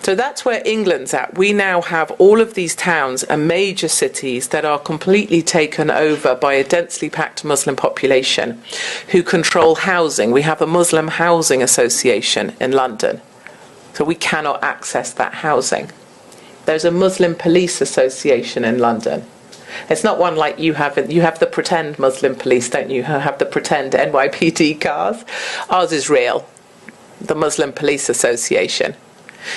So that's where England's at. We now have all of these towns and major cities that are completely taken over by a densely packed Muslim population who control housing. We have a Muslim housing association in London, so we cannot access that housing. There's a Muslim police association in London. It's not one like you have. You have the pretend Muslim police, don't you? You have the pretend NYPD cars. Ours is real, the Muslim Police Association.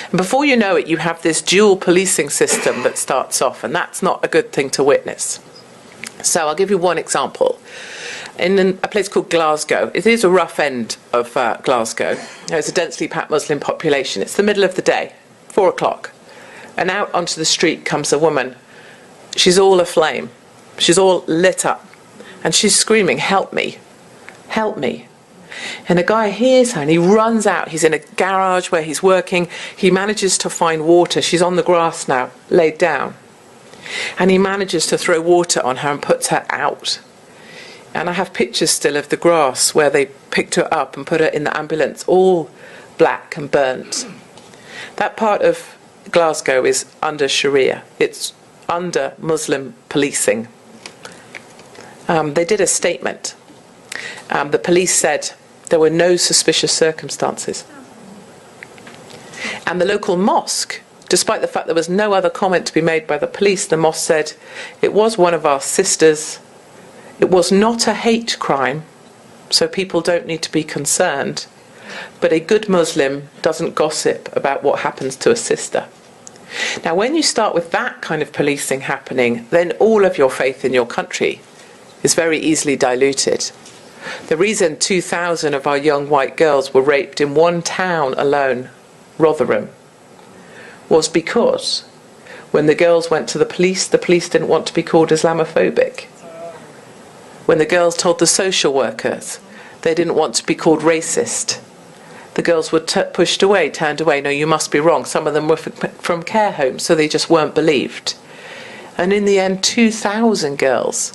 And before you know it, you have this dual policing system that starts off, and that's not a good thing to witness. So I'll give you one example. In a place called Glasgow, it is a rough end of Glasgow. There's a densely packed Muslim population. It's the middle of the day, 4 o'clock. And out onto the street comes a woman. She's all aflame. She's all lit up. And she's screaming, "Help me, help me." And a guy hears her and he runs out. He's in a garage where he's working. He manages to find water. She's on the grass now, laid down. And he manages to throw water on her and puts her out. And I have pictures still of the grass where they picked her up and put her in the ambulance, all black and burnt. That part of Glasgow is under Sharia. It's under Muslim policing. They did a statement. The police said there were no suspicious circumstances. And the local mosque, despite the fact there was no other comment to be made by the police, the mosque said, "It was one of our sisters. It was not a hate crime, so people don't need to be concerned. But a good Muslim doesn't gossip about what happens to a sister." Now, when you start with that kind of policing happening, then all of your faith in your country is very easily diluted. The reason 2,000 of our young white girls were raped in one town alone, Rotherham, was because when the girls went to the police didn't want to be called Islamophobic. When the girls told the social workers, they didn't want to be called racist. The girls were pushed away, turned away. "No, you must be wrong." Some of them were from care homes, so they just weren't believed. And in the end, 2,000 girls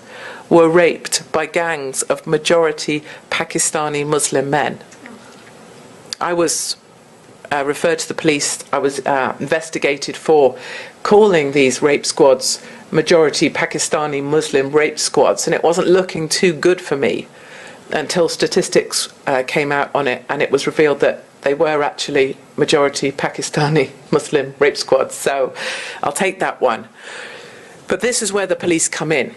were raped by gangs of majority Pakistani Muslim men. I was referred to the police. I was investigated for calling these rape squads majority Pakistani Muslim rape squads, and it wasn't looking too good for me until statistics came out on it, and it was revealed that they were actually majority Pakistani Muslim rape squads. So I'll take that one. But this is where the police come in.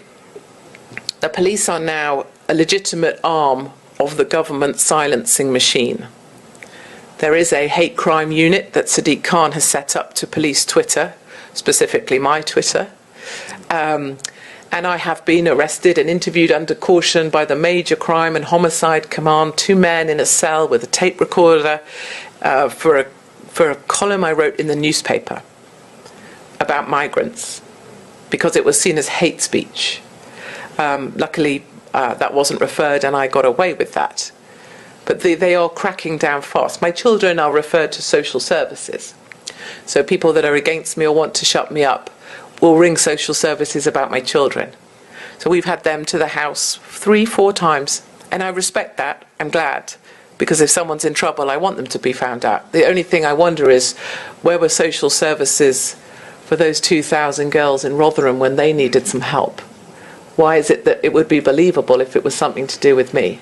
The police are now a legitimate arm of the government silencing machine. There is a hate crime unit that Sadiq Khan has set up to police Twitter, specifically my Twitter. And I have been arrested and interviewed under caution by the Major Crime and Homicide Command, 2 men in a cell with a tape recorder, for a column I wrote in the newspaper about migrants, because it was seen as hate speech. Luckily, that wasn't referred and I got away with that. But they are cracking down fast. My children are referred to social services. So people that are against me or want to shut me up will ring social services about my children. So we've had them to the house 3-4 times. And I respect that. I'm glad. Because if someone's in trouble, I want them to be found out. The only thing I wonder is, where were social services for those 2,000 girls in Rotherham when they needed some help? Why is it that it would be believable if it was something to do with me?